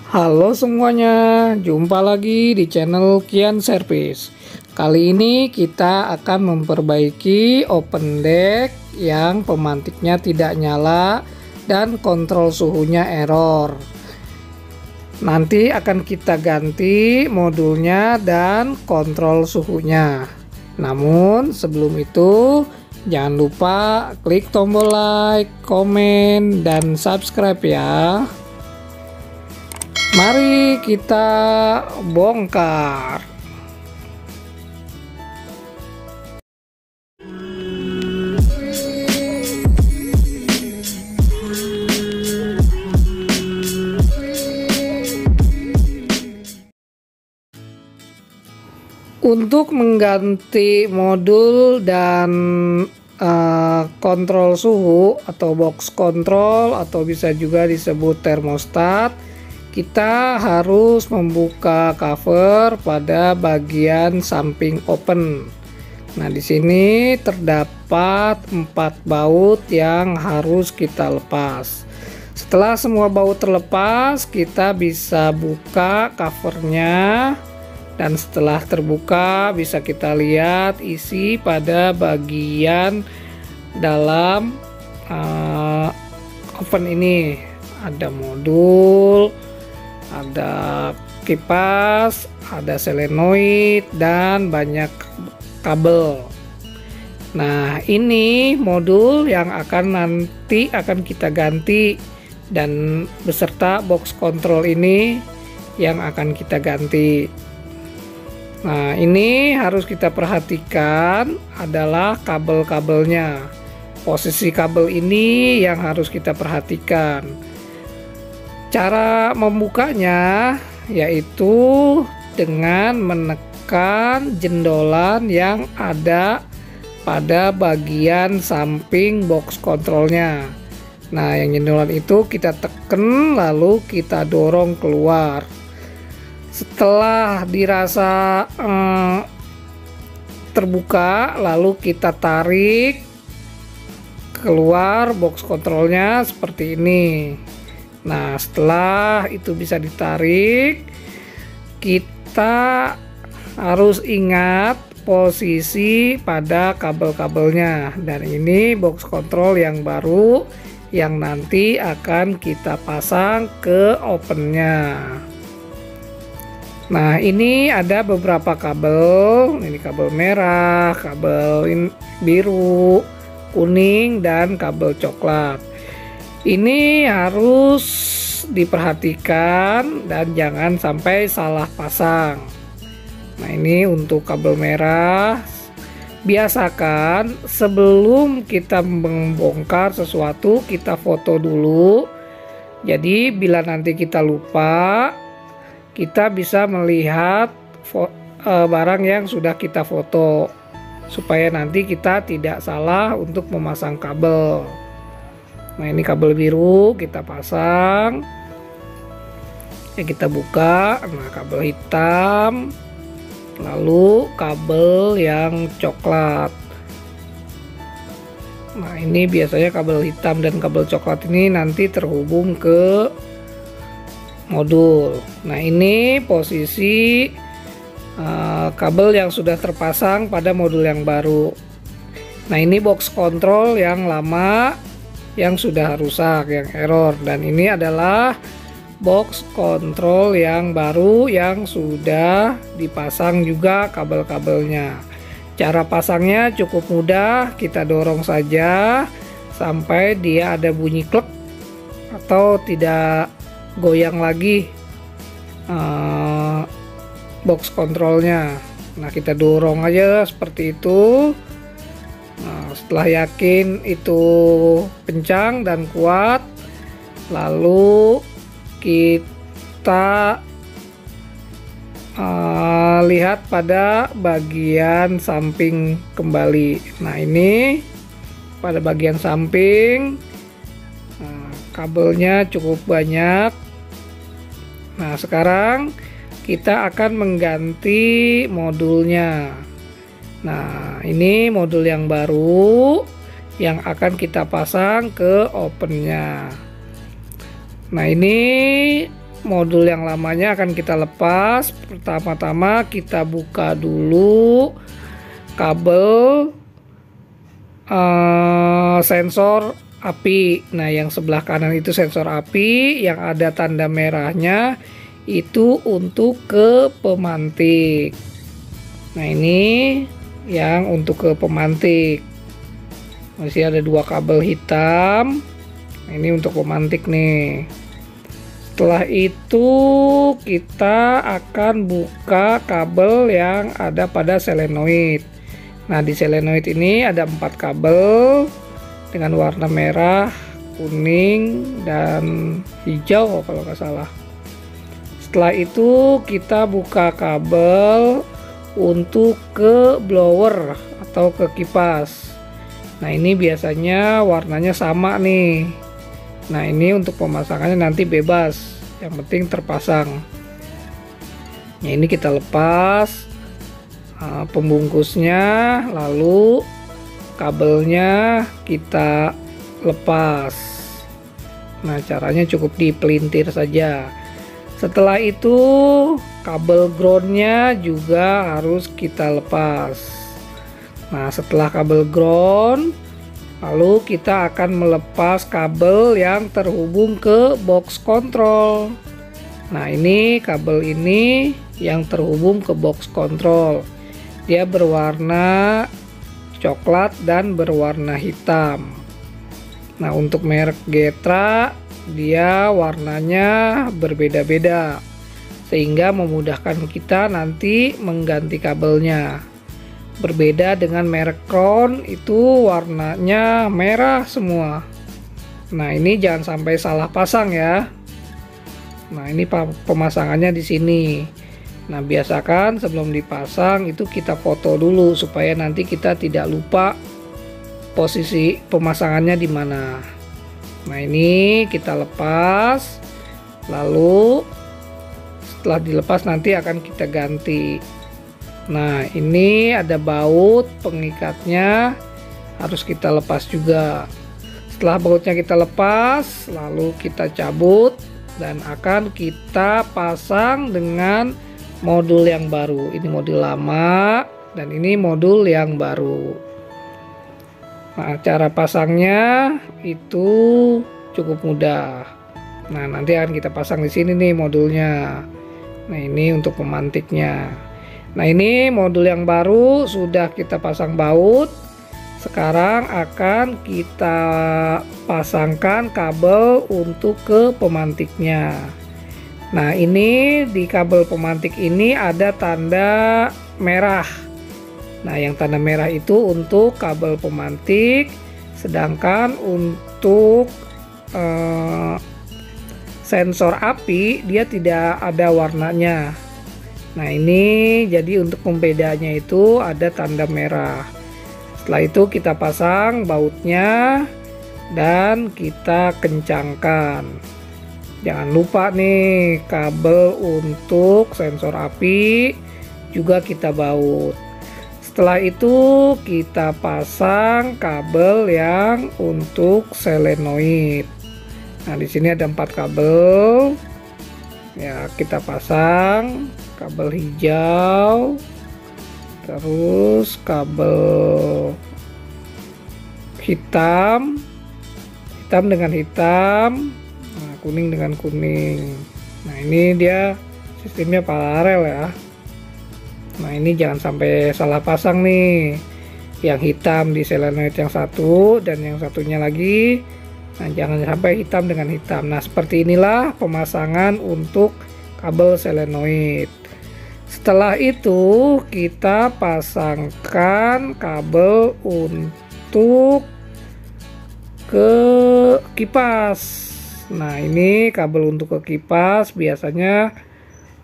Halo semuanya, jumpa lagi di channel Kian Service. Kali ini kita akan memperbaiki open deck yang pemantiknya tidak nyala dan kontrol suhunya error. Nanti akan kita ganti modulnya dan kontrol suhunya. Namun sebelum itu jangan lupa klik tombol like, komen, dan subscribe ya. Mari kita bongkar. Untuk mengganti modul dan kontrol suhu atau box control atau bisa juga disebut termostat, kita harus membuka cover pada bagian samping open. Nah, di sini terdapat 4 baut yang harus kita lepas. Setelah semua baut terlepas, kita bisa buka covernya, dan setelah terbuka bisa kita lihat isi pada bagian dalam oven ini. Ada modul, ada kipas, ada solenoid, dan banyak kabel. Nah, ini modul yang nanti akan kita ganti, dan beserta box control ini yang akan kita ganti. Nah, ini harus kita perhatikan adalah kabel-kabelnya. Posisi kabel ini yang harus kita perhatikan. Cara membukanya yaitu dengan menekan jendolan yang ada pada bagian samping box kontrolnya. Nah, yang jendolan itu kita tekan lalu kita dorong keluar. Setelah dirasa terbuka, lalu kita tarik keluar box kontrolnya seperti ini. Nah, setelah itu bisa ditarik, kita harus ingat posisi pada kabel-kabelnya, dan ini box control yang baru yang nanti akan kita pasang ke opennya. Nah, ini ada beberapa kabel. Ini kabel merah, kabel biru, kuning, dan kabel coklat. Ini harus diperhatikan dan jangan sampai salah pasang. Nah, ini untuk kabel merah. Biasakan sebelum kita membongkar sesuatu, kita foto dulu. Jadi bila nanti kita lupa, kita bisa melihat barang yang sudah kita foto, supaya nanti kita tidak salah untuk memasang kabel. Nah, ini kabel biru kita pasang ya, kita buka. Nah, kabel hitam, lalu kabel yang coklat. Nah, ini biasanya kabel hitam dan kabel coklat ini nanti terhubung ke modul. Nah, ini posisi kabel yang sudah terpasang pada modul yang baru. Nah, ini box control yang lama yang sudah rusak, yang error, dan ini adalah box control yang baru yang sudah dipasang juga kabel-kabelnya. Cara pasangnya cukup mudah, kita dorong saja sampai dia ada bunyi klek atau tidak goyang lagi box kontrolnya. Nah, kita dorong aja seperti itu. Nah, setelah yakin itu kencang dan kuat, lalu kita lihat pada bagian samping kembali. Nah, ini pada bagian samping kabelnya cukup banyak. Nah, sekarang kita akan mengganti modulnya. Nah, ini modul yang baru yang akan kita pasang ke opennya. Nah, ini modul yang lamanya akan kita lepas. Pertama-tama kita buka dulu kabel sensor api. Nah, yang sebelah kanan itu sensor api, yang ada tanda merahnya itu untuk ke pemantik. Nah, ini yang untuk ke pemantik. Masih ada dua kabel hitam. Nah, ini untuk pemantik nih. Setelah itu kita akan buka kabel yang ada pada solenoid. Nah, di solenoid ini ada 4 kabel dengan warna merah, kuning, dan hijau kalau nggak salah. Setelah itu kita buka kabel untuk ke blower atau ke kipas. Nah, ini biasanya warnanya sama nih. Nah, ini untuk pemasangannya nanti bebas, yang penting terpasang. Nah, ini kita lepas pembungkusnya, lalu kabelnya kita lepas. Nah, caranya cukup dipelintir saja. Setelah itu kabel groundnya juga harus kita lepas. Nah, setelah kabel ground, lalu kita akan melepas kabel yang terhubung ke box control. Nah, ini kabel ini yang terhubung ke box control. Dia berwarna coklat dan berwarna hitam. Nah, untuk merek Getra dia warnanya berbeda-beda sehingga memudahkan kita nanti mengganti kabelnya. Berbeda dengan merek Crown, itu warnanya merah semua. Nah, ini jangan sampai salah pasang ya. Nah, ini pemasangannya di sini. Nah, biasakan sebelum dipasang itu kita foto dulu supaya nanti kita tidak lupa posisi pemasangannya di mana. Nah, ini kita lepas. Lalu setelah dilepas nanti akan kita ganti. Nah, ini ada baut pengikatnya, harus kita lepas juga. Setelah bautnya kita lepas, lalu kita cabut dan akan kita pasang dengan modul yang baru. Ini modul lama dan ini modul yang baru. Nah, cara pasangnya itu cukup mudah. Nah, nanti akan kita pasang di sini nih modulnya. Nah, ini untuk pemantiknya. Nah, ini modul yang baru sudah kita pasang baut. Sekarang akan kita pasangkan kabel untuk ke pemantiknya. Nah, ini di kabel pemantik ini ada tanda merah. Nah, yang tanda merah itu untuk kabel pemantik, sedangkan untuk sensor api dia tidak ada warnanya. Nah, ini jadi untuk pembedanya itu ada tanda merah. Setelah itu kita pasang bautnya dan kita kencangkan. Jangan lupa nih kabel untuk sensor api juga kita baut. Setelah itu kita pasang kabel yang untuk solenoid. Nah, di sini ada 4 kabel. Ya, kita pasang kabel hijau, terus kabel hitam dengan hitam, nah, kuning dengan kuning. Nah, ini dia sistemnya paralel ya. Nah, ini jangan sampai salah pasang nih, yang hitam di solenoid yang satu dan yang satunya lagi. Nah, jangan sampai hitam dengan hitam. Nah, seperti inilah pemasangan untuk kabel solenoid. Setelah itu kita pasangkan kabel untuk ke kipas. Nah, ini kabel untuk ke kipas biasanya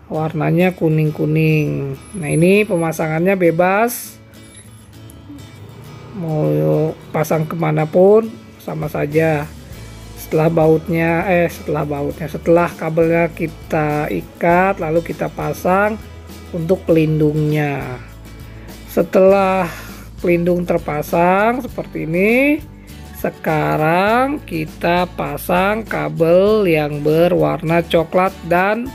warnanya kuning-kuning. Nah, ini pemasangannya bebas, mau pasang kemanapun sama saja. Setelah kabelnya kita ikat, lalu kita pasang untuk pelindungnya. Setelah pelindung terpasang seperti ini, Sekarang kita pasang kabel yang berwarna coklat dan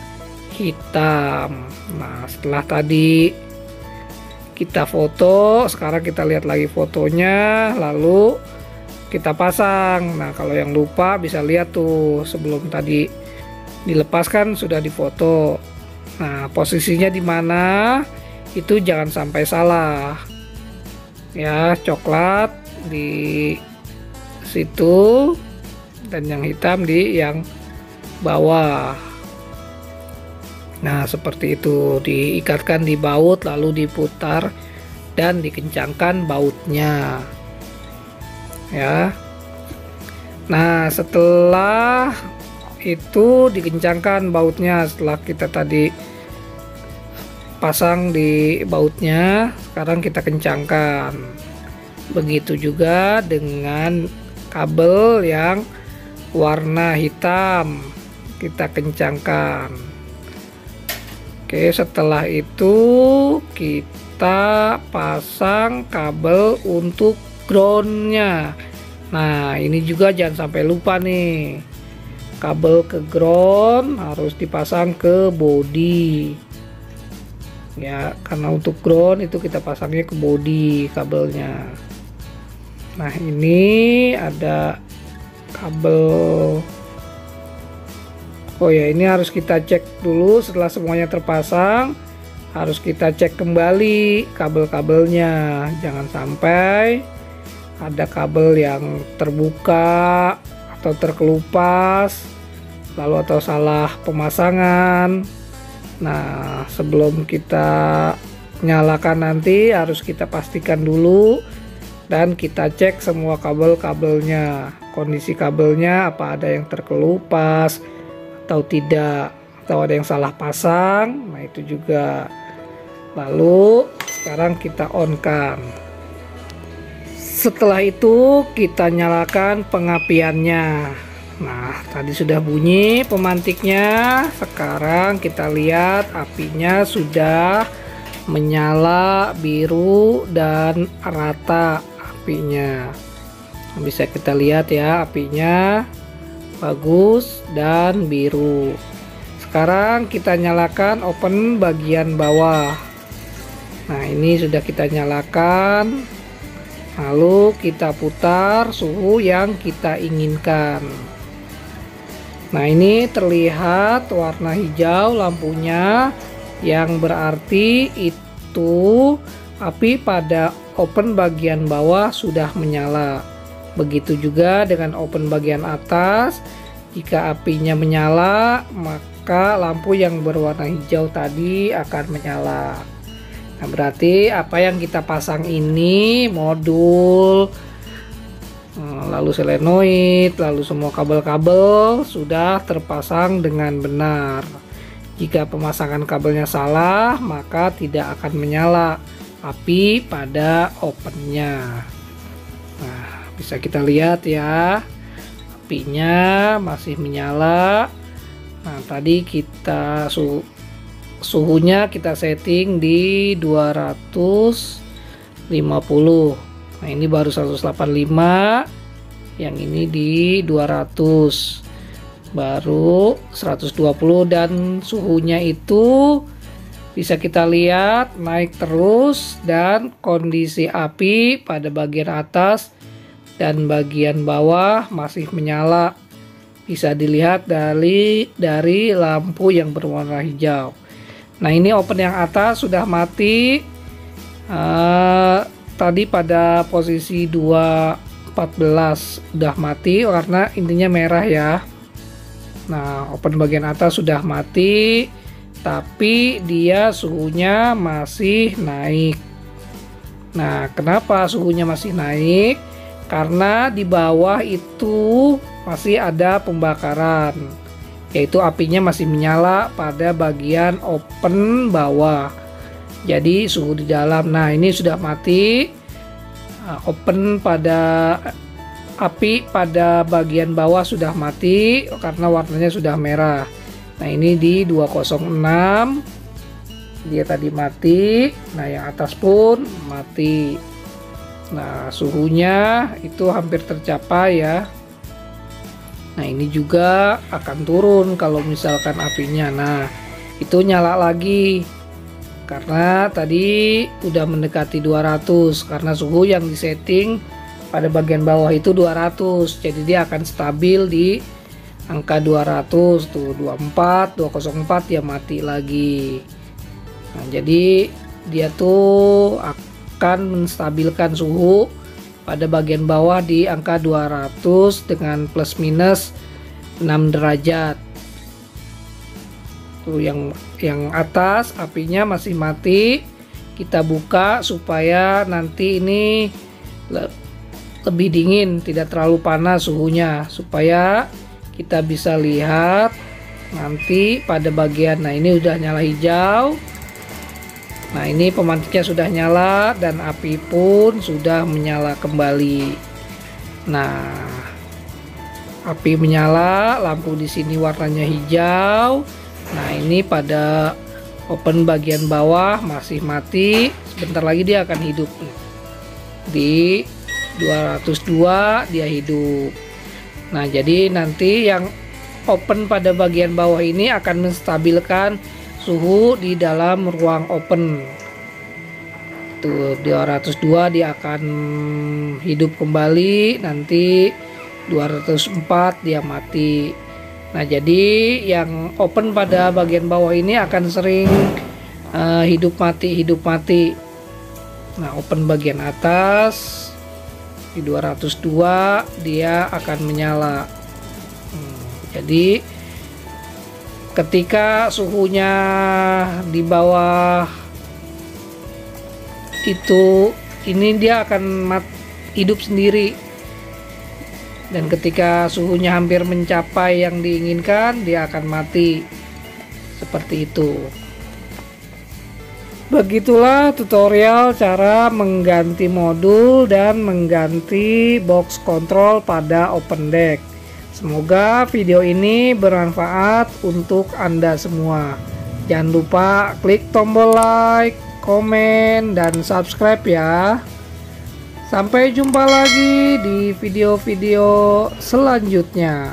hitam. Nah, setelah tadi kita foto, sekarang kita lihat lagi fotonya, lalu kita pasang. Nah, kalau yang lupa bisa lihat tuh sebelum tadi dilepaskan sudah difoto. Nah, posisinya di mana itu jangan sampai salah. Ya, coklat di situ dan yang hitam di yang bawah. Nah, seperti itu, diikatkan di baut lalu diputar dan dikencangkan bautnya. Ya. Nah, setelah itu dikencangkan bautnya, setelah kita tadi pasang di bautnya, sekarang kita kencangkan. Begitu juga dengan kabel yang warna hitam, kita kencangkan. Oke, setelah itu kita pasang kabel untuk groundnya. Nah, ini juga jangan sampai lupa nih, kabel ke ground harus dipasang ke body ya, karena untuk ground itu kita pasangnya ke body kabelnya. Nah, ini ada kabel. Oh ya, ini harus kita cek dulu setelah semuanya terpasang. Harus kita cek kembali kabel-kabelnya. Jangan sampai ada kabel yang terbuka atau terkelupas, lalu atau salah pemasangan. Nah, sebelum kita nyalakan nanti harus kita pastikan dulu dan kita cek semua kabel-kabelnya. Kondisi kabelnya apa ada yang terkelupas atau tidak, atau ada yang salah pasang. Nah, itu juga. Lalu sekarang kita on kan. Setelah itu kita nyalakan pengapiannya. Nah, tadi sudah bunyi pemantiknya. Sekarang kita lihat apinya sudah menyala biru dan rata apinya. Bisa kita lihat ya, apinya bagus dan biru. Sekarang kita nyalakan open bagian bawah. Nah, ini sudah kita nyalakan. Lalu kita putar suhu yang kita inginkan. Nah, ini terlihat warna hijau lampunya, yang berarti itu api pada open bagian bawah sudah menyala. Begitu juga dengan open bagian atas. Jika apinya menyala, maka lampu yang berwarna hijau tadi akan menyala. Nah, berarti apa yang kita pasang ini, modul, lalu solenoid, lalu semua kabel-kabel sudah terpasang dengan benar. Jika pemasangan kabelnya salah, maka tidak akan menyala api pada opennya. Nah, bisa kita lihat ya, apinya masih menyala. Nah, tadi kita suhunya kita setting di 250. Nah, ini baru 185, yang ini di 200, baru 120, dan suhunya itu bisa kita lihat naik terus, dan kondisi api pada bagian atas dan bagian bawah masih menyala. Bisa dilihat dari lampu yang berwarna hijau. Nah, ini open yang atas sudah mati. Tadi pada posisi 214 udah mati karena intinya merah ya. Nah, open bagian atas sudah mati, tapi dia suhunya masih naik. Nah, kenapa suhunya masih naik? Karena di bawah itu masih ada pembakaran, yaitu apinya masih menyala pada bagian open bawah. Jadi suhu di dalam, nah ini sudah mati. Open pada api pada bagian bawah sudah mati karena warnanya sudah merah. Nah, ini di 206 dia tadi mati. Nah, yang atas pun mati. Nah, suhunya itu hampir tercapai ya. Nah, ini juga akan turun kalau misalkan apinya. Nah, itu nyala lagi. Karena tadi udah mendekati 200 karena suhu yang disetting pada bagian bawah itu 200. Jadi dia akan stabil di angka 200 tuh, 24, 204 dia mati lagi. Nah, jadi dia tuh akan menstabilkan suhu pada bagian bawah di angka 200 dengan plus minus 6 derajat. Tuh yang atas apinya masih mati. Kita buka supaya nanti ini lebih dingin, tidak terlalu panas suhunya, supaya kita bisa lihat nanti pada bagian. Nah, ini udah nyala hijau. Nah, ini pemantiknya sudah nyala dan api pun sudah menyala kembali. Nah, api menyala, lampu di sini warnanya hijau. Nah, ini pada open bagian bawah masih mati. Sebentar lagi dia akan hidup. Di 202 dia hidup. Nah, jadi nanti yang open pada bagian bawah ini akan menstabilkan suhu di dalam ruang open. Tuh, 202 dia akan hidup kembali, nanti 204 dia mati. Nah, jadi yang open pada bagian bawah ini akan sering hidup mati. Nah, open bagian atas di 202 dia akan menyala. Jadi ketika suhunya di bawah itu, ini dia akan hidup sendiri, dan ketika suhunya hampir mencapai yang diinginkan dia akan mati seperti itu. Begitulah tutorial cara mengganti modul dan mengganti box control pada Open Deck. Semoga video ini bermanfaat untuk Anda semua. Jangan lupa klik tombol like, komen, dan subscribe ya. Sampai jumpa lagi di video-video selanjutnya.